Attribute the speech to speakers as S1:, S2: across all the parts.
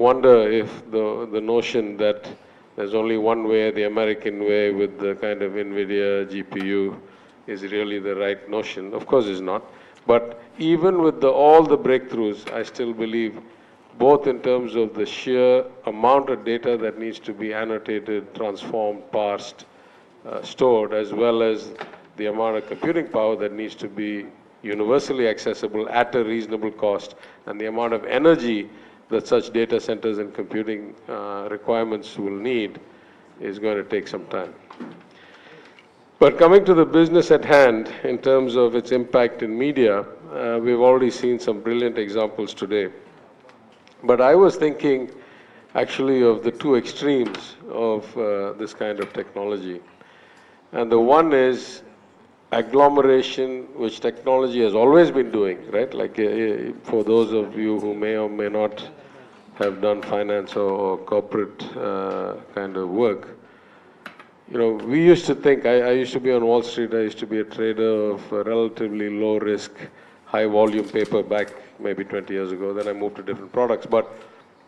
S1: wonder if the notion that there's only one way, the American way with the kind of NVIDIA GPU is really the right notion. Of course it's not. But even with all the breakthroughs, I still believe both in terms of the sheer amount of data that needs to be annotated, transformed, parsed, stored, as well as the amount of computing power that needs to be universally accessible at a reasonable cost, and the amount of energy that such data centers and computing requirements will need is going to take some time. But coming to the business at hand, in terms of its impact in media, we've already seen some brilliant examples today. But I was thinking actually of the two extremes of this kind of technology. And the one is agglomeration, which technology has always been doing, right? Like for those of you who may or may not have done finance or corporate kind of work, you know, we used to think, I used to be on Wall Street, I used to be a trader of relatively low risk, high volume paper back maybe 20 years ago. Then I moved to different products. But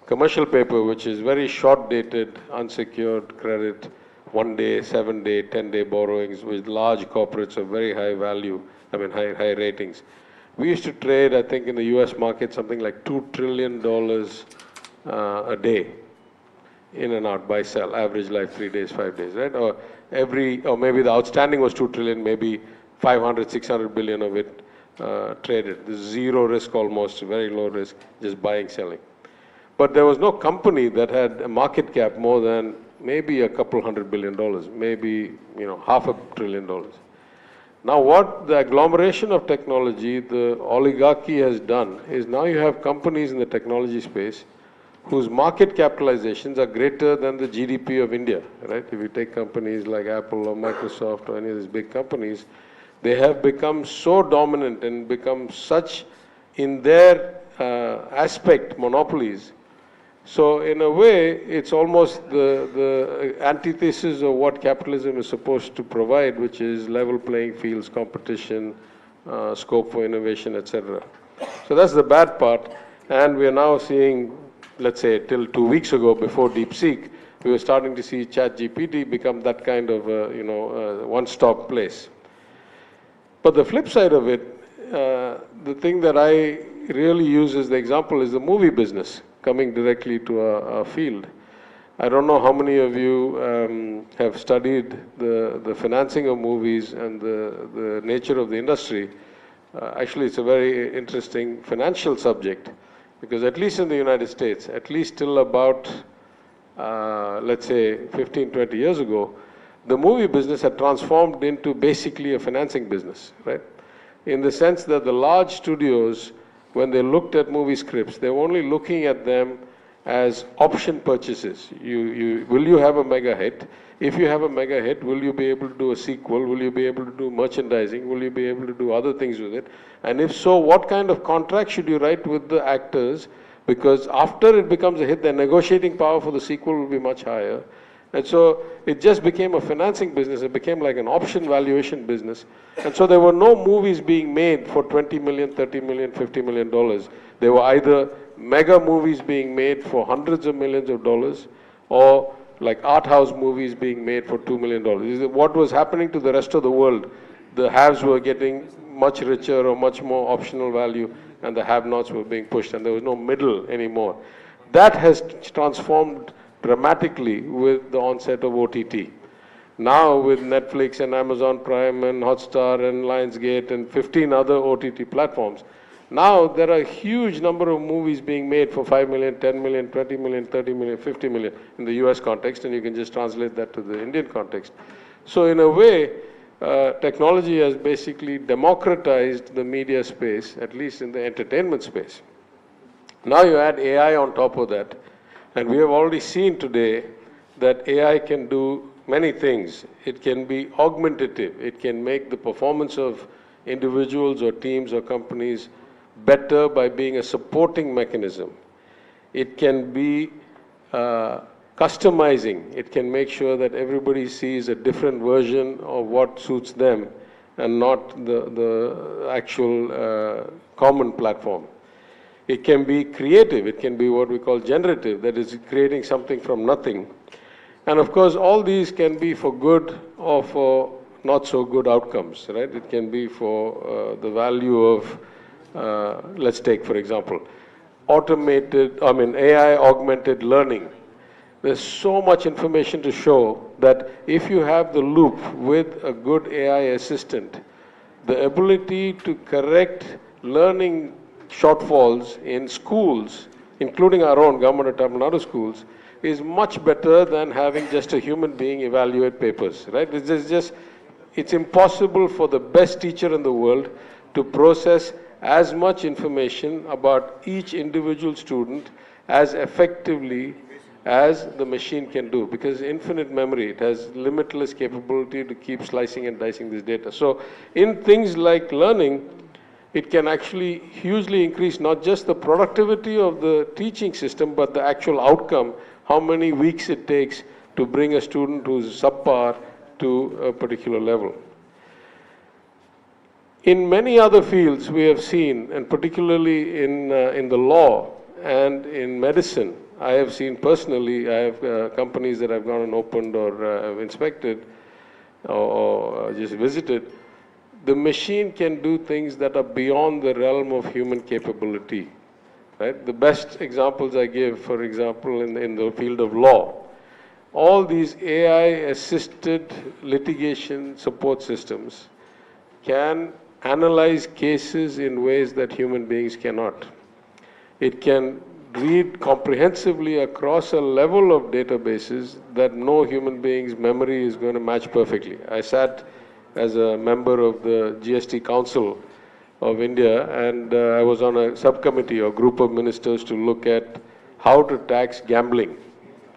S1: commercial paper, which is very short dated, unsecured credit, 1 day, 7 day, 10-day borrowings with large corporates of very high value, high ratings. We used to trade, I think, in the US market, something like $2 trillion a day, in and out, buy, sell, average life 3 days, 5 days, right? Or maybe the outstanding was 2 trillion, maybe 500, 600 billion of it traded. There's zero risk almost, very low risk, just buying, selling. But there was no company that had a market cap more than maybe a couple $100 billion, maybe, you know, $500 billion. Now what the agglomeration of technology, the oligarchy has done is now you have companies in the technology space whose market capitalizations are greater than the GDP of India, right? If you take companies like Apple or Microsoft or any of these big companies, they have become so dominant and become such in their aspect monopolies. So in a way, it's almost the antithesis of what capitalism is supposed to provide, which is level playing fields, competition, scope for innovation, etc. So that's the bad part. And we are now seeing, let's say, till 2 weeks ago, before DeepSeek, we were starting to see ChatGPT become that kind of, one-stop place. But the flip side of it, the thing that I really use as the example is the movie business, coming directly to our field. I don't know how many of you have studied the financing of movies and the nature of the industry. Actually, it's a very interesting financial subject, because at least in the United States, at least till about, let's say, 15, 20 years ago, the movie business had transformed into basically a financing business, right? In the sense that the large studios, when they looked at movie scripts, they were only looking at them as option purchases. Will you have a mega hit? If you have a mega hit, will you be able to do a sequel? Will you be able to do merchandising? Will you be able to do other things with it? And if so, what kind of contract should you write with the actors? Because after it becomes a hit, their negotiating power for the sequel will be much higher. And so it just became a financing business. It became like an option valuation business. And so there were no movies being made for $20 million, $30 million, $50 million. There were either mega movies being made for hundreds of millions of dollars, or like art house movies being made for $2 million. What was happening to the rest of the world? The haves were getting much richer or much more optional value, and the have-nots were being pushed, and there was no middle anymore. That has transformed dramatically with the onset of OTT. Now with Netflix and Amazon Prime and Hotstar and Lionsgate and 15 other OTT platforms, now there are a huge number of movies being made for 5 million, 10 million, 20 million, 30 million, 50 million in the US context, and you can just translate that to the Indian context. So in a way, technology has basically democratized the media space, at least in the entertainment space. Now you add AI on top of that, and we have already seen today that AI can do many things. It can be augmentative. It can make the performance of individuals or teams or companies better by being a supporting mechanism. It can be customizing. It can make sure that everybody sees a different version of what suits them and not the actual common platform. It can be creative. It can be what we call generative, that is creating something from nothing. And of course, all these can be for good or for not so good outcomes, right? It can be for the value of, let's take, for example, AI augmented learning. There's so much information to show that if you have the loop with a good AI assistant, the ability to correct learning shortfalls in schools, including our own Government of Tamil Nadu schools, is much better than having just a human being evaluate papers, right? It's impossible for the best teacher in the world to process as much information about each individual student as effectively as the machine can do, because infinite memory, it has limitless capability to keep slicing and dicing this data. So in things like learning, it can actually hugely increase not just the productivity of the teaching system, but the actual outcome, how many weeks it takes to bring a student who's subpar to a particular level. In many other fields we have seen, and particularly in the law and in medicine, I have seen personally, I have companies that I've gone and opened or have inspected or just visited. The machine can do things that are beyond the realm of human capability. Right? The best examples I give, for example, in the field of law, all these AI-assisted litigation support systems can analyze cases in ways that human beings cannot. It can read comprehensively across a level of databases that no human being's memory is going to match perfectly. I sat as a member of the GST Council of India, and I was on a subcommittee or group of ministers to look at how to tax gambling.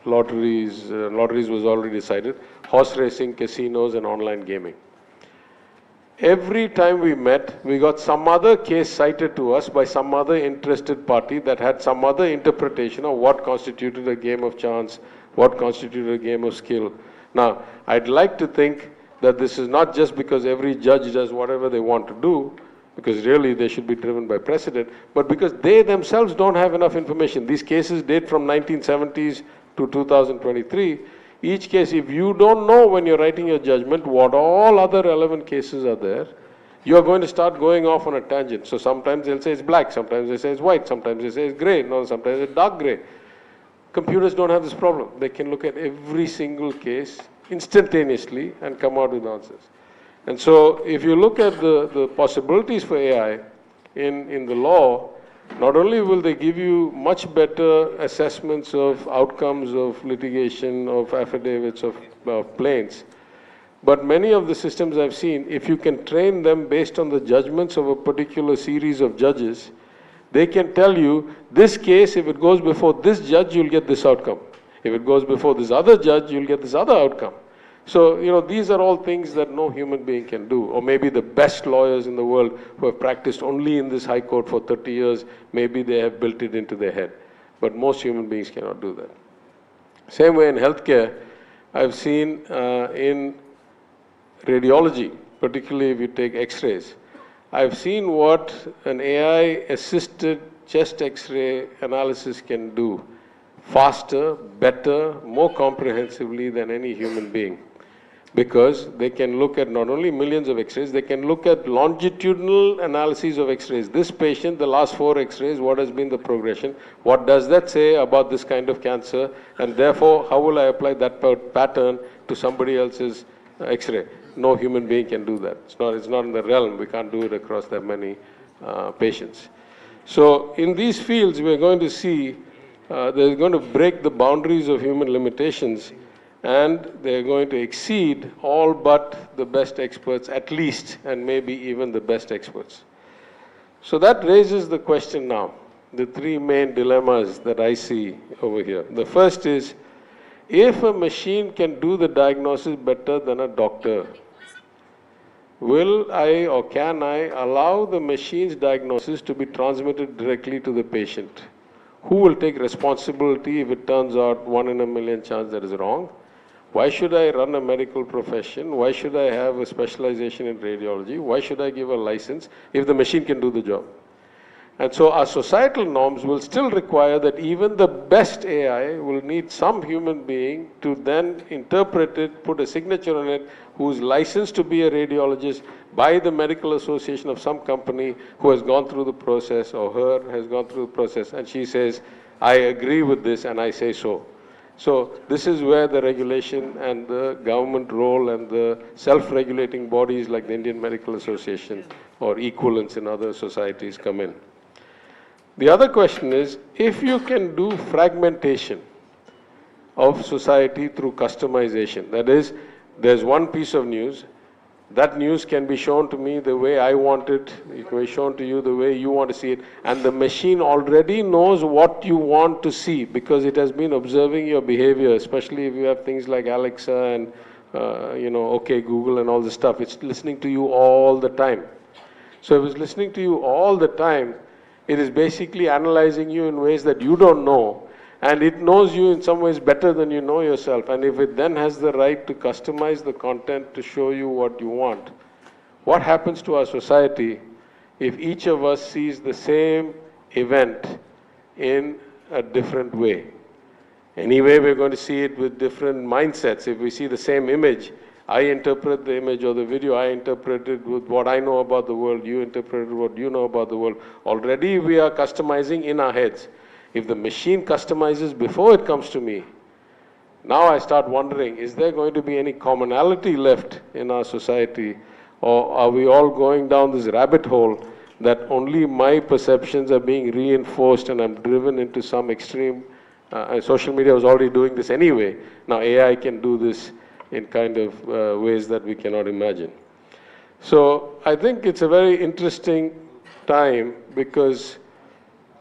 S1: Lotteries was already decided, horse racing, casinos, and online gaming. Every time we met, we got some other case cited to us by some other interested party that had some other interpretation of what constituted a game of chance, what constituted a game of skill. Now, I'd like to think that this is not just because every judge does whatever they want to do, because really they should be driven by precedent, but because they themselves don't have enough information. These cases date from 1970s to 2023. Each case, if you don't know when you're writing your judgment what all other relevant cases are there, you're going to start going off on a tangent. So sometimes they'll say it's black, sometimes they say it's white, sometimes they say it's gray, no, sometimes it's dark gray. Computers don't have this problem. They can look at every single case instantaneously and come out with answers. And so if you look at the possibilities for AI in the law, not only will they give you much better assessments of outcomes of litigation, of affidavits, of plaints, but many of the systems I've seen, if you can train them based on the judgments of a particular series of judges, they can tell you, this case, if it goes before this judge, you'll get this outcome. If it goes before this other judge, you'll get this other outcome. So, these are all things that no human being can do. Or maybe the best lawyers in the world who have practiced only in this high court for 30 years, maybe they have built it into their head. But most human beings cannot do that. Same way in healthcare, I've seen in radiology, particularly if you take x-rays, I've seen what an AI-assisted chest x-ray analysis can do faster, better, more comprehensively than any human being. Because they can look at not only millions of x-rays, they can look at longitudinal analyses of x-rays. This patient, the last 4 x-rays, what has been the progression? What does that say about this kind of cancer? And therefore, how will I apply that pattern to somebody else's x-ray? No human being can do that. It's not in the realm. We can't do it across that many patients. So in these fields, we're going to see they're going to break the boundaries of human limitations, and they're going to exceed all but the best experts, at least, and maybe even the best experts. So that raises the question now, the 3 main dilemmas that I see over here. The first is, if a machine can do the diagnosis better than a doctor, will I or can I allow the machine's diagnosis to be transmitted directly to the patient? Who will take responsibility if it turns out 1 in a million chance that is wrong? Why should I run a medical profession? Why should I have a specialization in radiology? Why should I give a license if the machine can do the job? And so our societal norms will still require that even the best AI will need some human being to then interpret it, put a signature on it, who's licensed to be a radiologist by the medical association of some company who has gone through the process, or her has gone through the process, and she says, I agree with this and I say so. So this is where the regulation and the government role and the self-regulating bodies like the Indian Medical Association or equivalents in other societies come in. The other question is, if you can do fragmentation of society through customization, that is, there's one piece of news, that news can be shown to me the way I want it, it can be shown to you the way you want to see it, and the machine already knows what you want to see because it has been observing your behavior, especially if you have things like Alexa and, OK Google and all this stuff. It's listening to you all the time. So if it's listening to you all the time, it is basically analyzing you in ways that you don't know, and it knows you in some ways better than you know yourself. And if it then has the right to customize the content to show you what you want, what happens to our society if each of us sees the same event in a different way? Anyway, we're going to see it with different mindsets. If we see the same image, I interpret the image or the video, I interpret it with what I know about the world, you interpret what you know about the world. Already we are customizing in our heads. If the machine customizes before it comes to me, now I start wondering, is there going to be any commonality left in our society? Or are we all going down this rabbit hole that only my perceptions are being reinforced and I'm driven into some extreme? Social media was already doing this anyway. Now AI can do this in kind of ways that we cannot imagine. So I think it's a very interesting time because,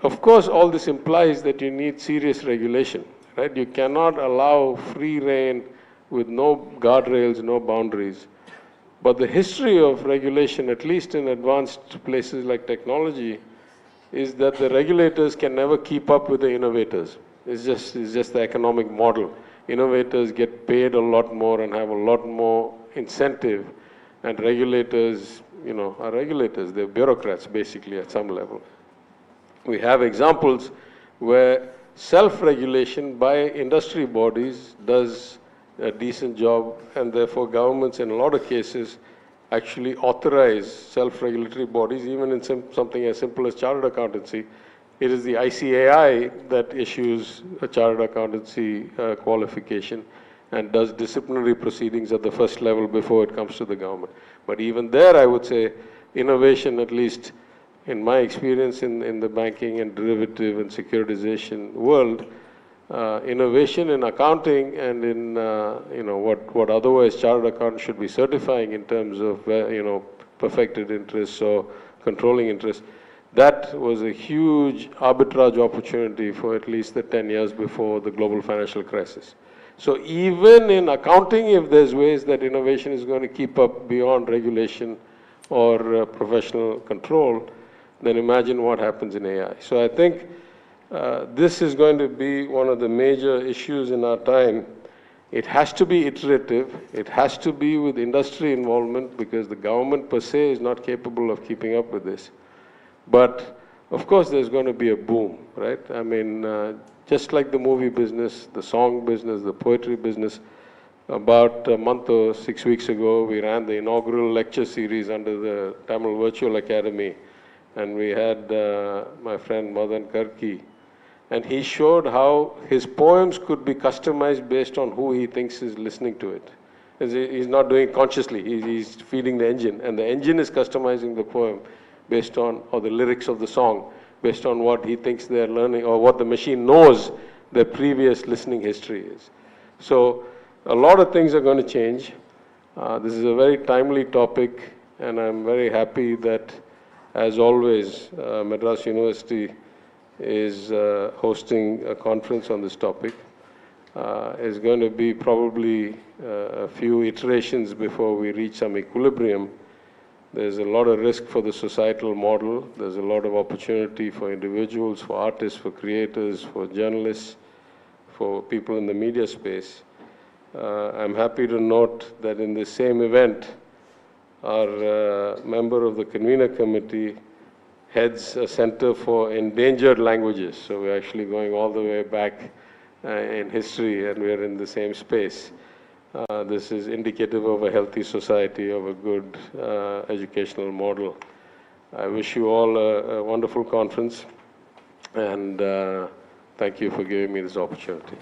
S1: of course, all this implies that you need serious regulation, right? You cannot allow free rein with no guardrails, no boundaries. But the history of regulation, at least in advanced places like technology, is that the regulators can never keep up with the innovators. It's just the economic model. Innovators get paid a lot more and have a lot more incentive, and regulators, are regulators. They're bureaucrats, basically, at some level. We have examples where self-regulation by industry bodies does a decent job, and therefore governments, in a lot of cases, actually authorize self-regulatory bodies, even in something as simple as chartered accountancy. It is the ICAI that issues a chartered accountancy qualification and does disciplinary proceedings at the first level before it comes to the government. But even there, I would say, innovation, at least in my experience in the banking and derivative and securitization world, innovation in accounting and in what otherwise chartered accountants should be certifying in terms of perfected interests or controlling interests. That was a huge arbitrage opportunity for at least the 10 years before the global financial crisis. So even in accounting, if there's ways that innovation is going to keep up beyond regulation or professional control, then imagine what happens in AI. So I think this is going to be one of the major issues in our time. It has to be iterative. It has to be with industry involvement because the government per se is not capable of keeping up with this. But of course, there's going to be a boom, right? I mean, just like the movie business, the song business, the poetry business, about a month or 6 weeks ago, we ran the inaugural lecture series under the Tamil Virtual Academy. And we had my friend Madan Karki. And he showed how his poems could be customized based on who he thinks is listening to it. He's not doing it consciously. He's feeding the engine. And the engine is customizing the poem based on, or the lyrics of the song, based on what he thinks they're learning, or what the machine knows their previous listening history is. So a lot of things are going to change. This is a very timely topic, and I'm very happy that, as always, Madras University is hosting a conference on this topic. It's going to be probably a few iterations before we reach some equilibrium. There's a lot of risk for the societal model. There's a lot of opportunity for individuals, for artists, for creators, for journalists, for people in the media space. I'm happy to note that in the same event, our member of the convener committee heads a center for endangered languages. So we're actually going all the way back in history, and we're in the same space. This is indicative of a healthy society, of a good educational model. I wish you all a wonderful conference, and thank you for giving me this opportunity.